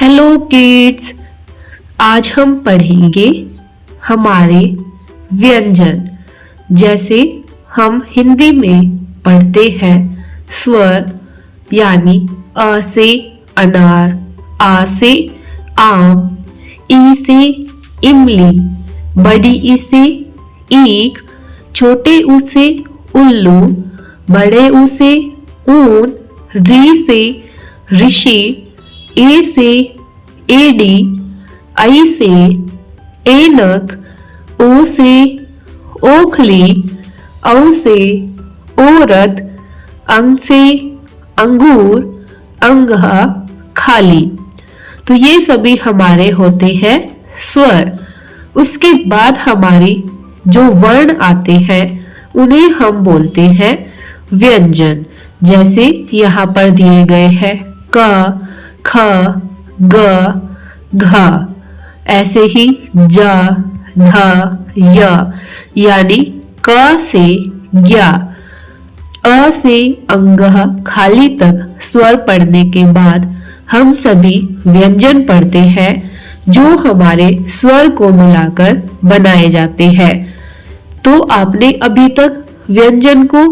Hello kids, आज हम पढ़ेंगे हमारे व्यंजन। जैसे हम हिंदी में पढ़ते हैं स्वर, यानी अ से अनार, आ से आम, ई से इमली, बड़ी ई से ईख, छोटे ऊ से उल्लू, बड़े ऊ से ऊन, री से ऋषि, ए से एडी, आई से ऐनक, ओ से ओखली, औ से औरत, अंग से अंगूर, अंगहा, खाली। तो ये सभी हमारे होते हैं स्वर। उसके बाद हमारी जो वर्ण आते हैं उन्हें हम बोलते हैं व्यंजन। जैसे यहाँ पर दिए गए हैं क, ख, ग, घ। ऐसे ही ज, ध, य, यानी क से ज्ञ, अ से अंगह खाली तक स्वर पढ़ने के बाद हम सभी व्यंजन पढ़ते हैं जो हमारे स्वर को मिलाकर बनाए जाते हैं। तो आपने अभी तक व्यंजन को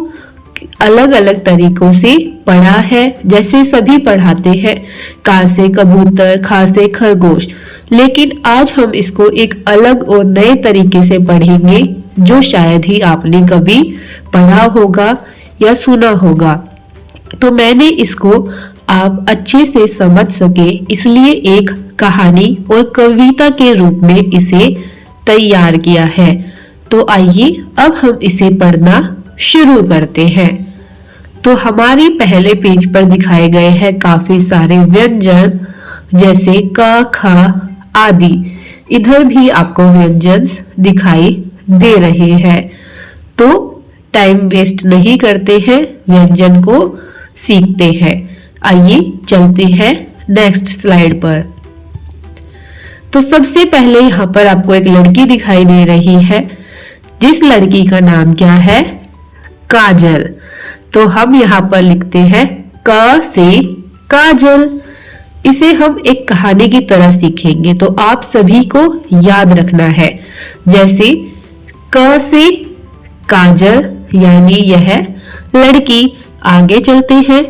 अलग अलग तरीकों से पढ़ा है, जैसे सभी पढ़ाते हैं का से कबूतर, खा से खरगोश। लेकिन आज हम इसको एक अलग और नए तरीके से पढ़ेंगे जो शायद ही आपने कभी पढ़ा होगा या सुना होगा। तो मैंने इसको आप अच्छे से समझ सके इसलिए एक कहानी और कविता के रूप में इसे तैयार किया है। तो आइए अब हम इसे पढ़ना शुरू करते हैं। तो हमारे पहले पेज पर दिखाए गए हैं काफी सारे व्यंजन, जैसे क, ख आदि। इधर भी आपको व्यंजन दिखाई दे रहे हैं। तो टाइम वेस्ट नहीं करते हैं, व्यंजन को सीखते हैं। आइए चलते हैं नेक्स्ट स्लाइड पर। तो सबसे पहले यहाँ पर आपको एक लड़की दिखाई दे रही है, जिस लड़की का नाम क्या है? काजल। तो हम यहाँ पर लिखते हैं क से काजल। इसे हम एक कहानी की तरह सीखेंगे, तो आप सभी को याद रखना है। जैसे क से काजल, यानी यह लड़की। आगे चलते हैं।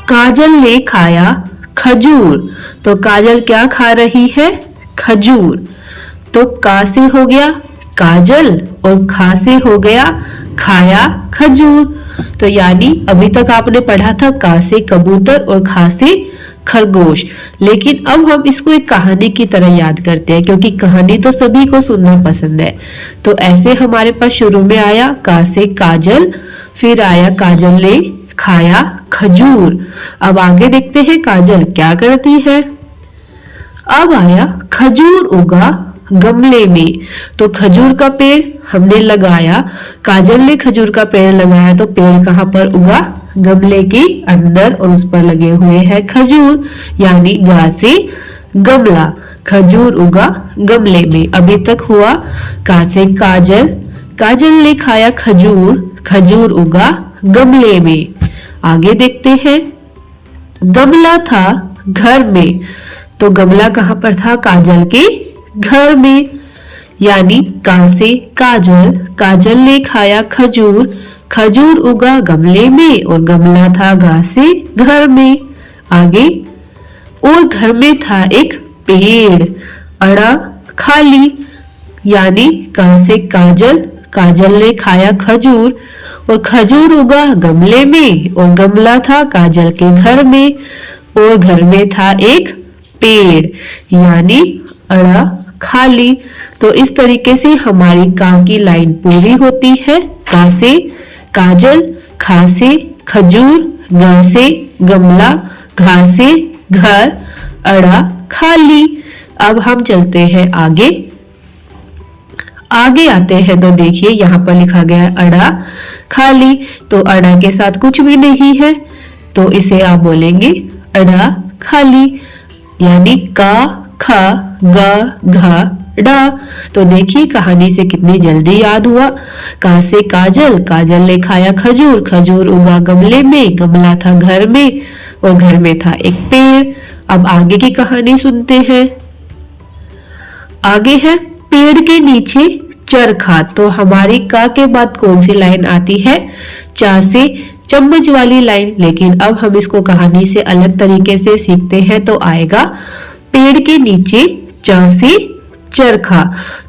काजल ने खाया खजूर। तो काजल क्या खा रही है? खजूर। तो का से हो गया काजल और खा से हो गया खाया खजूर। तो यानी अभी तक आपने पढ़ा था का से कबूतर और खा से खरगोश, लेकिन अब हम इसको एक कहानी की तरह याद करते हैं, क्योंकि कहानी तो सभी को सुनना पसंद है। तो ऐसे हमारे पास शुरू में आया का से काजल, फिर आया काजल ने खाया खजूर। अब आगे देखते हैं काजल क्या करती है। अब आया खजूर उगा गमले में। तो खजूर का पेड़ हमने लगाया, काजल ने खजूर का पेड़ लगाया, तो पेड़ कहाँ पर उगा? गमले के अंदर, और उस पर लगे हुए हैं खजूर, यानी गा से गमला। खजूर उगा गमले में। अभी तक हुआ का से काजल, काजल ने खाया खजूर, खजूर उगा गमले में। आगे देखते हैं। गमला था घर में। तो गमला कहाँ पर था? काजल के घर में, यानी का से काजल, काजल ने खाया खजूर, खजूर उगा गमले में, और गमला था गा से घर में। आगे, और घर में था एक पेड़, अड़ा खाली, यानी का से काजल, काजल ने खाया खजूर और खजूर उगा गमले में, और गमला था काजल के घर में, और घर में था एक पेड़, यानी अड़ा खाली। तो इस तरीके से हमारी का की लाइन पूरी होती है। का से काजल, खा से खजूर, ग से गमला, घा से घर, अड़ा खाली। अब हम चलते हैं आगे। आगे आते हैं तो देखिए यहाँ पर लिखा गया है अड़ा खाली। तो अड़ा के साथ कुछ भी नहीं है, तो इसे आप बोलेंगे अड़ा खाली, यानी का ख ग घ डा। तो देखिए कहानी से कितनी जल्दी याद हुआ। का से काजल, काजल ने खाया खजूर, खजूर उगा गमले में, गमला था घर में और घर में था एक पेड़। अब आगे की कहानी सुनते हैं। आगे है पेड़ के नीचे चरखा। तो हमारी का के बाद कौन सी लाइन आती है? चा से चम्मच वाली लाइन। लेकिन अब हम इसको कहानी से अलग तरीके से सीखते हैं तो आएगा पेड़ के नीचे चा से चरखा।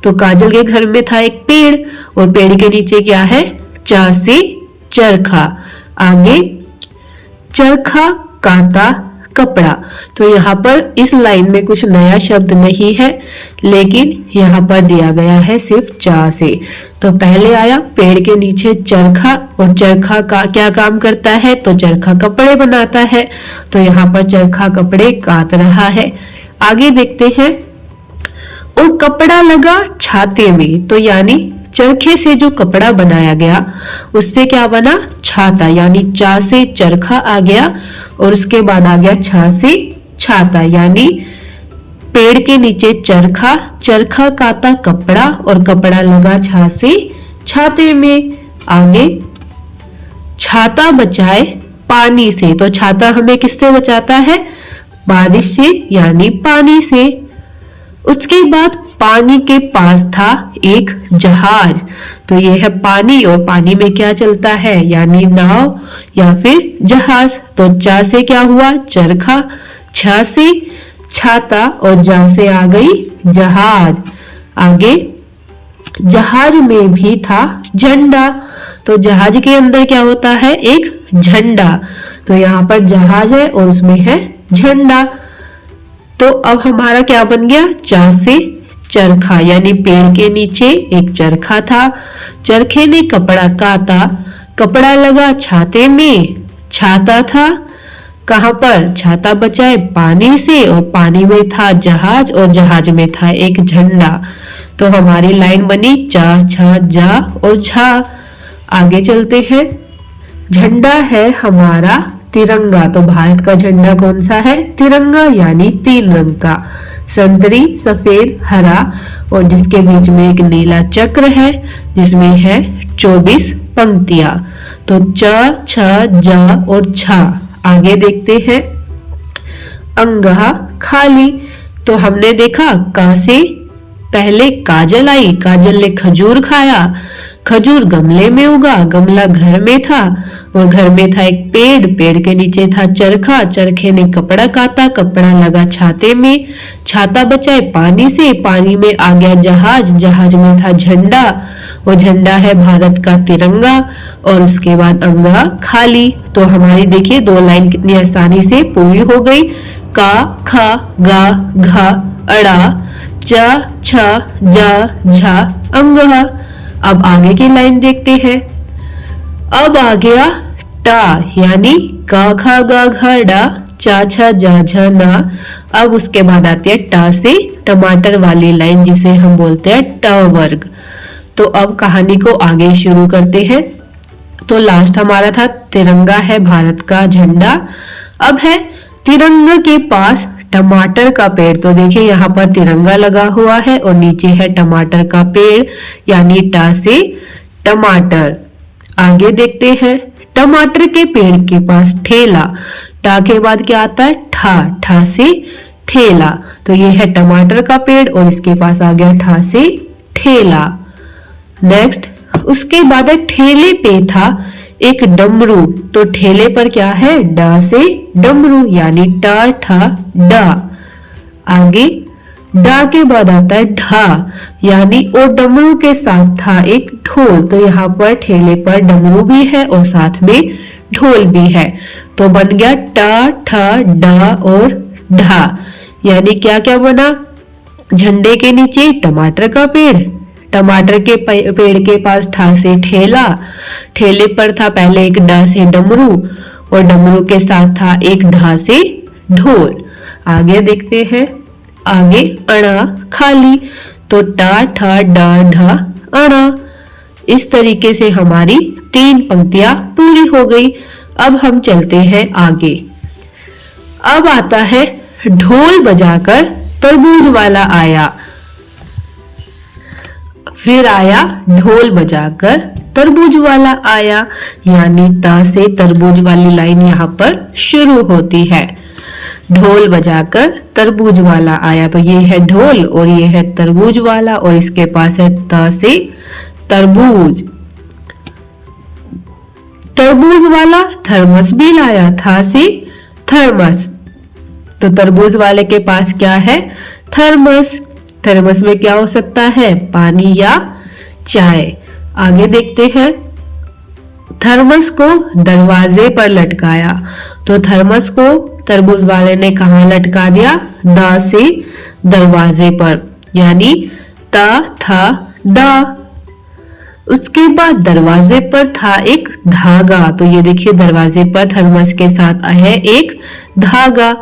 तो काजल के घर में था एक पेड़ और पेड़ के नीचे क्या है? चा से चरखा। आगे चरखा काता कपड़ा। तो यहाँ पर इस लाइन में कुछ नया शब्द नहीं है, लेकिन यहाँ पर दिया गया है सिर्फ चा से। तो पहले आया पेड़ के नीचे चरखा, और चरखा का क्या काम करता है? तो चरखा कपड़े बनाता है। तो यहाँ पर चरखा कपड़े काट रहा है। आगे देखते हैं। और कपड़ा लगा छाते में। तो यानी चरखे से जो कपड़ा बनाया गया उससे क्या बना? छाता। यानी चा से चरखा आ गया और उसके बाद आ गया छा से छाता। यानी पेड़ के नीचे चरखा, चरखा काता कपड़ा और कपड़ा लगा छा से छाते में। आगे छाता बचाए पानी से। तो छाता हमें किससे बचाता है? बारिश से यानी पानी से। उसके बाद पानी के पास था एक जहाज। तो ये है पानी और पानी में क्या चलता है? यानी नाव या फिर जहाज। तो चा से क्या हुआ? चरखा, छा से छाता और जा से आ गई जहाज। आगे जहाज में भी था झंडा। तो जहाज के अंदर क्या होता है? एक झंडा। तो यहाँ पर जहाज है और उसमें है झंडा। तो अब हमारा क्या बन गया? चा से चरखा। यानी पेड़ के नीचे एक चरखा था, चरखे ने कपड़ा काता, कपड़ा लगा छाते में, छाता था कहां पर? छाता बचाए पानी से और पानी में था जहाज और जहाज में था एक झंडा। तो हमारी लाइन बनी चा छा जा और झा। आगे चलते हैं। झंडा है हमारा तिरंगा। तो भारत का झंडा कौन सा है? तिरंगा। यानी 3 रंग का, संतरी, सफेद, हरा और जिसके बीच में एक नीला चक्र है जिसमें है 24 पंक्तियां। तो च छ जा और छा। आगे देखते हैं। अंगहा खाली। तो हमने देखा का से पहले काजल आई, काजल ने खजूर खाया, खजूर गमले में उगा, गमला घर में था और घर में था एक पेड़, पेड़ के नीचे था चरखा, चरखे ने कपड़ा काता, कपड़ा लगा छाते में, छाता बचाए पानी से, पानी में आ गया जहाज, जहाज में था झंडा, वो झंडा है भारत का तिरंगा और उसके बाद अंगा खाली। तो हमारी देखिए 2 लाइन कितनी आसानी से पूरी हो गई। का खा गा घा अड़ा चा छा जा झा अंगहा। अब आगे की लाइन देखते हैं। अब आ गया टा यानी का खा गा घा डा चा छा जा झा ना। अब उसके बाद आती है टा से टमाटर वाली लाइन जिसे हम बोलते हैं ट वर्ग। तो अब कहानी को आगे शुरू करते हैं। तो लास्ट हमारा था तिरंगा है भारत का झंडा। अब है तिरंगा के पास टमाटर का पेड़। तो देखिए यहाँ पर तिरंगा लगा हुआ है और नीचे है टमाटर का पेड़ यानी टा से टमाटर। आगे देखते हैं। टमाटर के पेड़ के पास ठेला। टा के बाद क्या आता है? ठा, ठा से ठेला। तो ये है टमाटर का पेड़ और इसके पास आ गया ठा से ठेला। नेक्स्ट उसके बाद ठेले पे था एक डमरू। तो ठेले पर क्या है? डा से डमरू यानी टा ठा डा। आगे डा के बाद आता है ढा यानी और डमरू के साथ था एक ढोल। तो यहाँ पर ठेले पर डमरू भी है और साथ में ढोल भी है। तो बन गया टा ठा डा और ढा। यानी क्या क्या बना? झंडे के नीचे टमाटर का पेड़, टमाटर के पेड़ के पास ठा से ठेला, ठेले पर था पहले एक डा से डमरू और डमरू के साथ था एक ढा से ढोल। आगे देखते हैं। आगे अड़ा खाली। तो टा ठा डा ढा अड़ा। इस तरीके से हमारी 3 पंक्तियां पूरी हो गई। अब हम चलते हैं आगे। अब आता है ढोल बजाकर तरबूज वाला आया। फिर आया ढोल बजाकर तरबूज वाला आया, यानी त से तरबूज वाली लाइन यहाँ पर शुरू होती है। ढोल बजाकर तरबूज वाला आया, तो ये है ढोल और ये है तरबूज वाला, और इसके पास है त से तरबूज। तरबूज वाला थर्मस भी लाया, था से थर्मस। तो तरबूज वाले के पास क्या है? थर्मस। थर्मस में क्या हो सकता है? पानी या चाय। आगे देखते हैं। थर्मस को दरवाजे पर लटकाया, तो थर्मस को तरबूज वाले ने कहाँ लटका दिया? द से दरवाजे पर, यानी त था द। उसके बाद दरवाजे पर था एक धागा, तो ये देखिए दरवाजे पर थर्मस के साथ है एक धागा।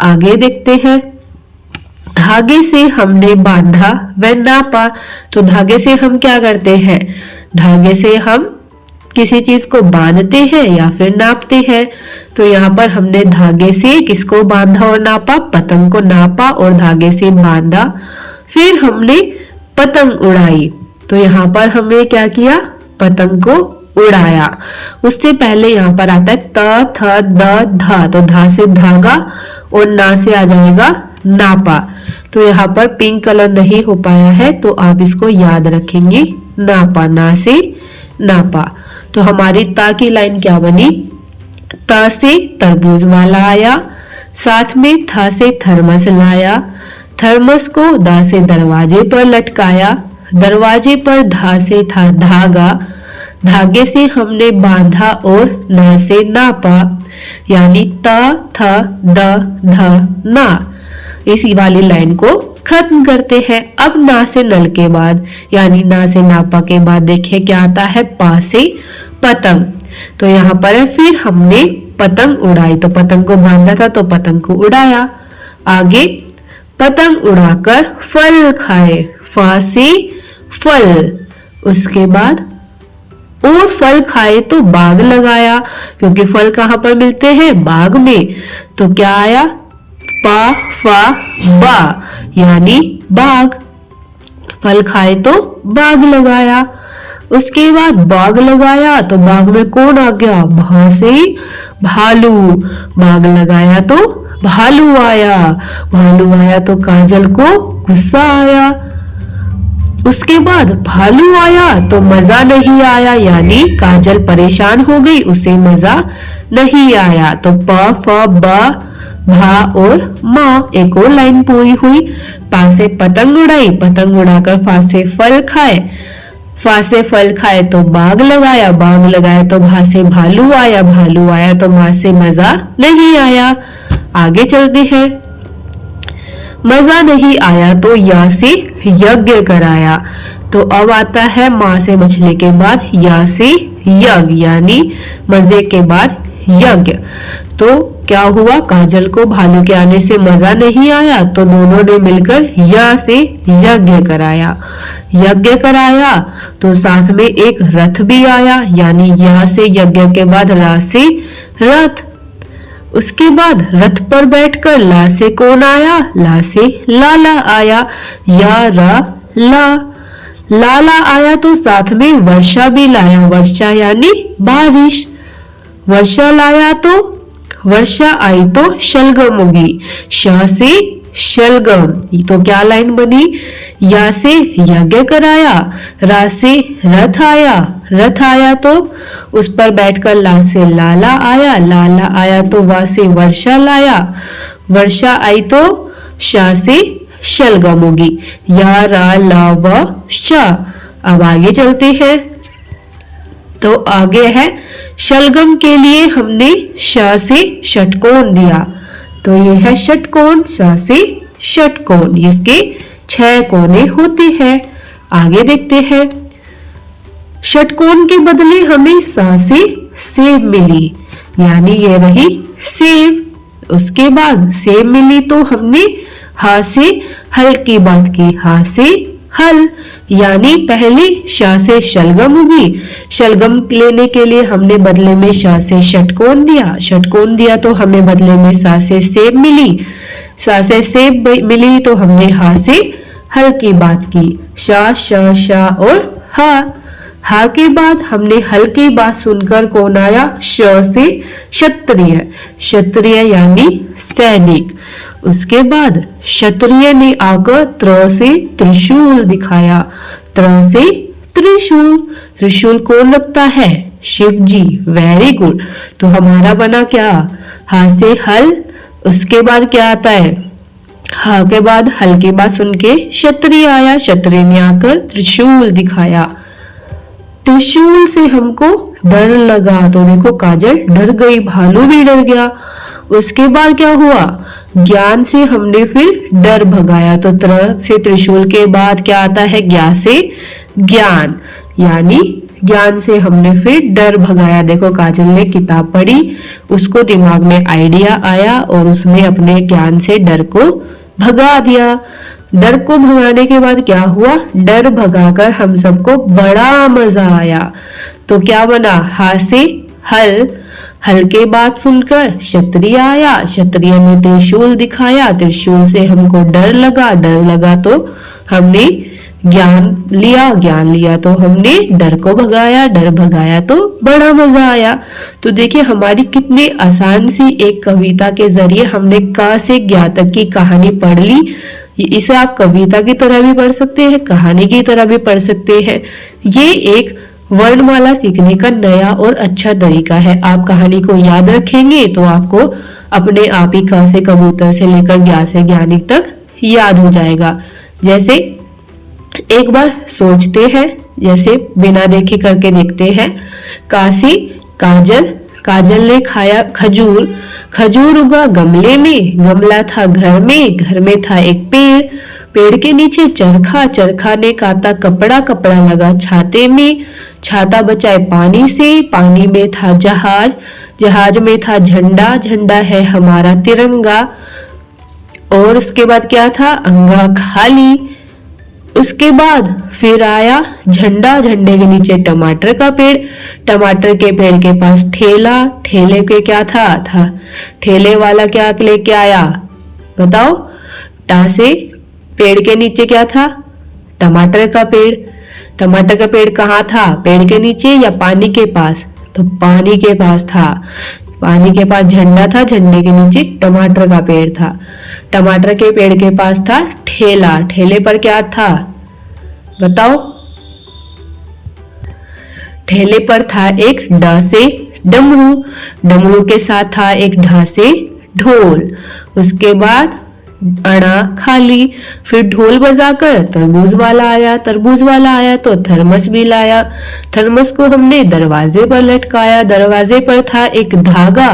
आगे देखते हैं। धागे से हमने बांधा व नापा, तो धागे से हम क्या करते हैं? धागे से हम किसी चीज को बांधते हैं या फिर नापते हैं। तो यहाँ पर हमने धागे से किसको बांधा और नापा? पतंग को नापा और धागे से बांधा। फिर हमने पतंग उड़ाई, तो यहाँ पर हमने क्या किया? पतंग को उड़ाया। उससे पहले यहाँ पर आता है त थ द धा, तो धा से धागा और ना से आ जाएगा नापा। तो यहाँ पर पिंक कलर नहीं हो पाया है, तो आप इसको याद रखेंगे, नापा, ना से नापा। तो हमारी ता की लाइन क्या बनी? त से तरबूज वाला आया, साथ में था से थर्मस लाया, थर्मस को दा से दरवाजे पर लटकाया, दरवाजे पर धा से था धागा, धागे से हमने बांधा और ना से नापा, यानी ता था द ध ना। इसी वाली लाइन को खत्म करते हैं। अब ना से नल के बाद, यानी ना से नापा के बाद देखिए क्या आता है? पा से पतंग। तो यहाँ पर है फिर हमने पतंग उड़ाई, तो पतंग को बांधा था तो पतंग को उड़ाया। आगे पतंग उड़ाकर फल खाए, फा से फल। उसके बाद और फल खाए तो बाग लगाया, क्योंकि फल कहाँ पर मिलते हैं? बाग में। तो क्या आया? पा फा बा, यानी बाग। फल खाए तो बाग लगाया। उसके बाद बाग लगाया, तो बाग में कौन आ गया? भा से भालू। बाग लगाया तो भालू आया, भालू आया तो काजल को गुस्सा आया। उसके बाद भालू आया तो मजा नहीं आया, यानी काजल परेशान हो गई, उसे मजा नहीं आया। तो प फ ब भा और माँ, एक और लाइन पूरी हुई। पा से पतंग उड़ाई, पतंग उड़ाकर फा से फल खाए, फा से फल खाए तो बाग लगाया, बाग लगाया तो भा से भालू आया, भालू आया तो माँ से मजा नहीं आया। आगे चलते हैं। मजा नहीं आया तो या से यज्ञ कराया, तो अब आता है माँ से मछली के बाद या से यज्ञ, यानी मजे के बाद यज्ञ। तो क्या हुआ? काजल को भालू के आने से मजा नहीं आया, तो दोनों ने मिलकर या से यज्ञ कराया। यज्ञ कराया तो साथ में एक रथ भी आया, यानी या से यज्ञ के बाद रा से रथ। उसके बाद रथ पर बैठकर ला से कौन आया? ला से लाला आया, या रा ला। लाला आया तो साथ में वर्षा भी लाया, वर्षा यानी बारिश। वर्षा लाया तो वर्षा आई तो शलगम उगी, श से शलगम। तो क्या लाइन बनी? या से यज्ञ कराया, रा से रथ आया, रथ आया तो उस पर बैठकर ला से लाला आया, लाला आया तो वा से वर्षा लाया, वर्षा आई तो शा से शलगम उगी, या रा ला व शा। अब आगे चलते हैं। तो आगे है शलगम के लिए हमने शा से षटकोण दिया, तो ये है षटकोण, शा से षटकोण, इसके 6 कोने होते हैं। आगे देखते हैं। षटकोण के बदले हमें सा से सेब मिली, यानी ये रही सेब। उसके बाद सेब मिली तो हमने हा से हल की बात की, हा से हल, यानी पहले शा से शलगम उगी। शलगम लेने के लिए हमने बदले में शा से षटकोण दिया, षटकोण दिया तो हमें बदले में सा से सेब मिली, सा से सेब मिली तो हमने हा से हल की बात की। शा और हा के बाद हमने हल की बात सुनकर कौन आया? श से क्षत्रिय, क्षत्रिय यानी सैनिक। उसके बाद क्षत्रिय ने आकर त्र से त्रिशूल दिखाया। त्र से त्रिशूल, त्रिशूल कौन रखता है? शिव जी। Very good. तो हमारा बना क्या? हा से हल, उसके बाद क्या आता है? हा के बाद हल की बात सुन के क्षत्रिय आया, क्षत्रिय ने आकर त्रिशूल दिखाया। त्रिशूल से हमको डर लगा, तो देखो काजल डर गई, भालू भी डर गया। उसके बाद क्या हुआ? ज्ञान से हमने फिर डर भगाया। तो त्र से त्रिशूल के बाद क्या आता है? ज्ञा से ज्ञान, यानी ज्ञान से हमने फिर डर भगाया। देखो काजल ने किताब पढ़ी, उसको दिमाग में आइडिया आया और उसने अपने ज्ञान से डर को भगा दिया। डर को भगाने के बाद क्या हुआ? डर भगाकर हम सबको बड़ा मजा आया। तो क्या बना? हा से हल, हल के बाद सुनकर क्षत्रिय आया, क्षत्रिय ने त्रिशूल दिखाया, त्रिशूल से हमको डर लगा तो हमने ज्ञान लिया, ज्ञान लिया तो हमने डर को भगाया, डर भगाया तो बड़ा मजा आया। तो देखिए हमारी कितनी आसान सी एक कविता के जरिए हमने का से ज्ञा तक की कहानी पढ़ ली। इसे आप कविता की तरह भी पढ़ सकते हैं, कहानी की तरह भी पढ़ सकते हैं। ये एक वर्णमाला सीखने का नया और अच्छा तरीका है। आप कहानी को याद रखेंगे तो आपको अपने आप ही का से कबूतर से लेकर ज्ञा से ज्ञानी तक याद हो जाएगा। जैसे एक बार सोचते हैं, जैसे बिना देखे करके देखते हैं। काशी काजल, काजल ने खाया खजूर, खजूर उगा गमले में, गमला था घर में था एक पेड़, पेड़ के नीचे चरखा, चरखा ने काता कपड़ा, कपड़ा लगा छाते में, छाता बचाए पानी से, पानी में था जहाज, जहाज में था झंडा, झंडा है हमारा तिरंगा। और उसके बाद क्या था? अंगा खाली। उसके बाद फिर आया झंडा, झंडे के नीचे टमाटर का पेड़, टमाटर के पेड़ के पास ठेला, ठेले के क्या था ठेले वाला क्या लेके आया? बताओ। टा से पेड़ के नीचे क्या था? टमाटर का पेड़, टमाटर का पेड़ कहाँ था? पेड़ के नीचे या पानी के पास? तो पानी के पास था, पानी के पास झंडा था, झंडे के नीचे टमाटर का पेड़ था, टमाटर के पेड़ के पास था ठेला, ठेले पर क्या था? बताओ। ठेले पर था एक ड से डमरू, डमरू के साथ था एक ढ से ढोल। उसके बाद अड़ा खाली, फिर ढोल बजाकर तरबूज वाला आया, तरबूज वाला आया तो थर्मस भी लाया, थर्मस को हमने दरवाजे पर लटकाया, दरवाजे पर था एक धागा,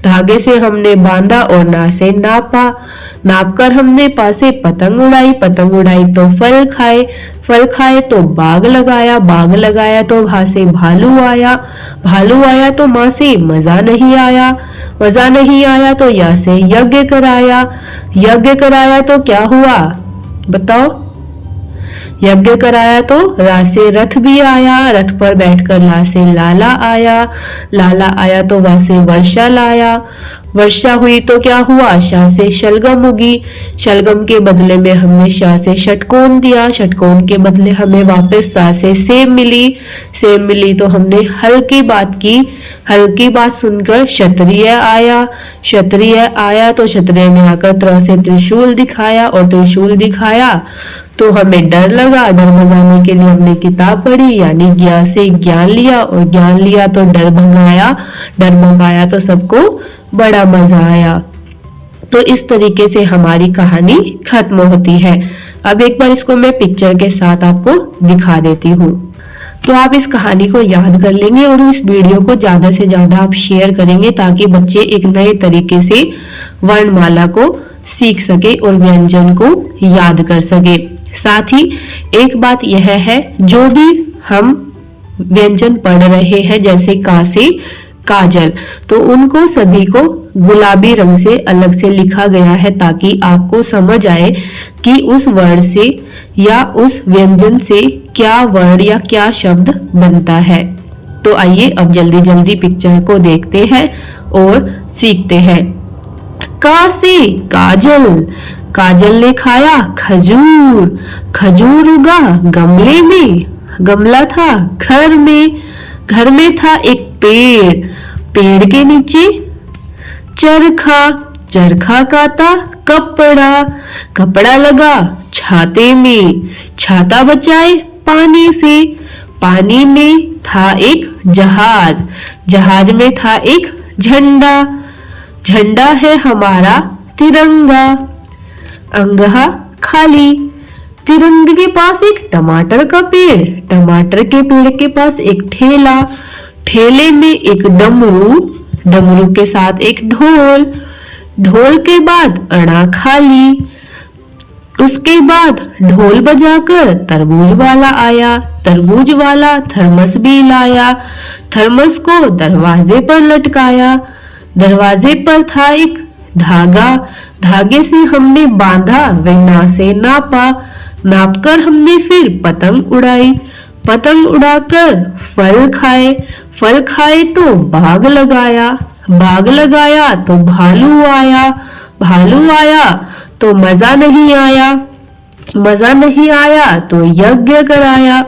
धागे से हमने बांधा और ना से नापा, नापकर हमने पासे पतंग उड़ाई, पतंग उड़ाई तो फल खाए, फल खाए तो बाग लगाया, बाग लगाया तो वहां से भालू आया, भालू आया तो माँ से मजा नहीं आया, मजा नहीं आया तो या से यज्ञ कराया, यज्ञ कराया तो क्या हुआ? बताओ। यज्ञ कराया तो रा से रथ भी आया, रथ पर बैठकर ला से लाला आया, लाला आया तो वा से वर्षा लाया, वर्षा हुई तो क्या हुआ? शा से शलगम उगी, शलगम के बदले में हमने शा से षटकोण दिया, षटकोण के बदले हमें वापस सा से सेब मिली, सेब मिली तो हमने हल की बात की, हल की बात सुनकर क्षत्रिय आया, क्षत्रिय आया तो क्षत्रिय ने आकर त्र से त्रिशूल दिखाया, और त्रिशूल दिखाया तो हमें डर लगा, डर भगाने के लिए हमने किताब पढ़ी, यानी ज्ञान से ज्ञान लिया, और ज्ञान लिया तो डर भगाया, डर भगाया तो सबको बड़ा मजा आया। तो इस तरीके से हमारी कहानी खत्म होती है। अब एक बार इसको मैं पिक्चर के साथ आपको दिखा देती हूँ, तो आप इस कहानी को याद कर लेंगे और इस वीडियो को ज्यादा से ज्यादा आप शेयर करेंगे, ताकि बच्चे एक नए तरीके से वर्णमाला को सीख सके और व्यंजन को याद कर सके। साथ ही एक बात यह है, जो भी हम व्यंजन पढ़ रहे हैं जैसे का से काजल, तो उनको सभी को गुलाबी रंग से अलग से लिखा गया है, ताकि आपको समझ आए कि उस वर्ड से या उस व्यंजन से क्या वर्ड या क्या शब्द बनता है। तो आइए अब जल्दी जल्दी पिक्चर को देखते हैं और सीखते हैं। का से काजल, काजल ने खाया खजूर, खजूर उगा गमले में, गमला था घर में, घर में था एक पेड़, पेड़ के नीचे चरखा, चरखा काता कपड़ा, कपड़ा लगा छाते में, छाता बचाए पानी से, पानी में था एक जहाज, जहाज में था एक झंडा, झंडा है हमारा तिरंगा। अंगहा खाली, तिरंगे के पास एक टमाटर का पेड़, टमाटर के पेड़ के पास एक ठेला, ठेले में एक डमरू, डमरू के साथ एक ढोल, ढोल के बाद अड़ा खाली, उसके बाद ढोल बजाकर तरबूज वाला आया, तरबूज वाला थर्मस भी लाया, थर्मस को दरवाजे पर लटकाया, दरवाजे पर था एक धागा, धागे से हमने बांधा वह से नापा, नापकर हमने फिर पतंग उड़ाई, पतंग उड़ाकर फल खाए, फल खाए तो बाग लगाया, बाग लगाया तो भालू आया, भालू आया तो मजा नहीं आया, मजा नहीं आया तो यज्ञ कराया,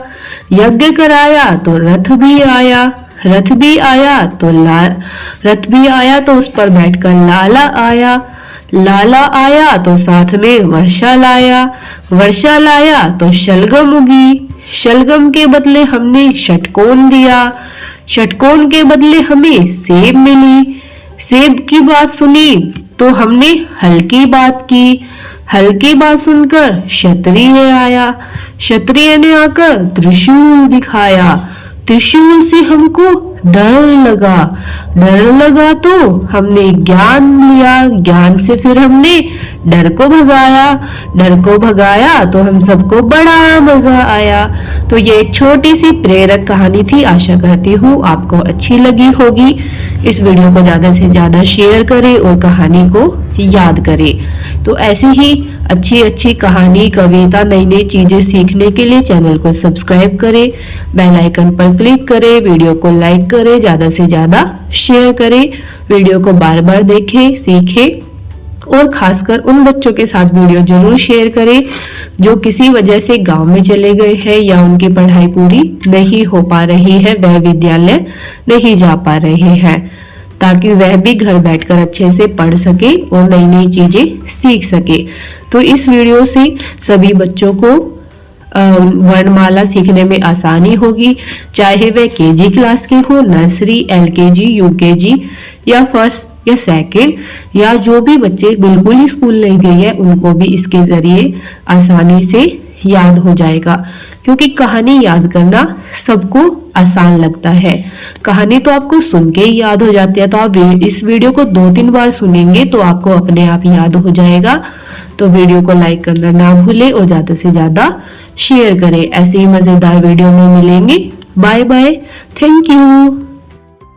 यज्ञ कराया तो रथ भी आया, रथ भी आया तो रथ भी आया तो उस पर बैठकर लाला आया, लाला आया तो साथ में वर्षा लाया, वर्षा लाया तो शलगम उगी, शलगम के बदले हमने षटकोण दिया, षटकोण के बदले हमें सेब मिली, सेब की बात सुनी तो हमने हल्की बात की, हल्की बात सुनकर क्षत्रिय आया, क्षत्रिय ने आकर त्रिशूल दिखाया, त्रिशूल से हमको डर लगा, डर लगा तो हमने ज्ञान लिया, ज्ञान से फिर हमने डर को भगाया, डर को भगाया तो हम सबको बड़ा मजा आया। तो ये एक छोटी सी प्रेरक कहानी थी, आशा करती हूँ आपको अच्छी लगी होगी। इस वीडियो को ज्यादा से ज्यादा शेयर करें और कहानी को याद करें। तो ऐसी ही अच्छी अच्छी कहानी, कविता, नई नई चीजें सीखने के लिए चैनल को सब्सक्राइब करें, बेल आइकन पर क्लिक करें, वीडियो को लाइक करें, ज्यादा से ज्यादा शेयर करें, वीडियो को बार बार देखें, सीखें और खासकर उन बच्चों के साथ वीडियो जरूर शेयर करें जो किसी वजह से गांव में चले गए हैं या उनकी पढ़ाई पूरी नहीं हो पा रही है, वह विद्यालय नहीं जा पा रहे हैं, ताकि वह भी घर बैठकर अच्छे से पढ़ सके और नई नई चीजें सीख सके। तो इस वीडियो से सभी बच्चों को वर्णमाला सीखने में आसानी होगी, चाहे वह केजी क्लास के हो, नर्सरी, एलकेजी, यूकेजी या फर्स्ट या सेकंड, या जो भी बच्चे बिल्कुल ही स्कूल नहीं गए हैं उनको भी इसके जरिए आसानी से याद हो जाएगा। क्योंकि कहानी याद करना सबको आसान लगता है, कहानी तो आपको सुन के ही याद हो जाती है, तो आप इस वीडियो को 2-3 बार सुनेंगे तो आपको अपने आप याद हो जाएगा। तो वीडियो को लाइक करना ना भूले और ज्यादा से ज्यादा शेयर करें। ऐसे ही मजेदार वीडियो में मिलेंगे। Bye bye, thank you.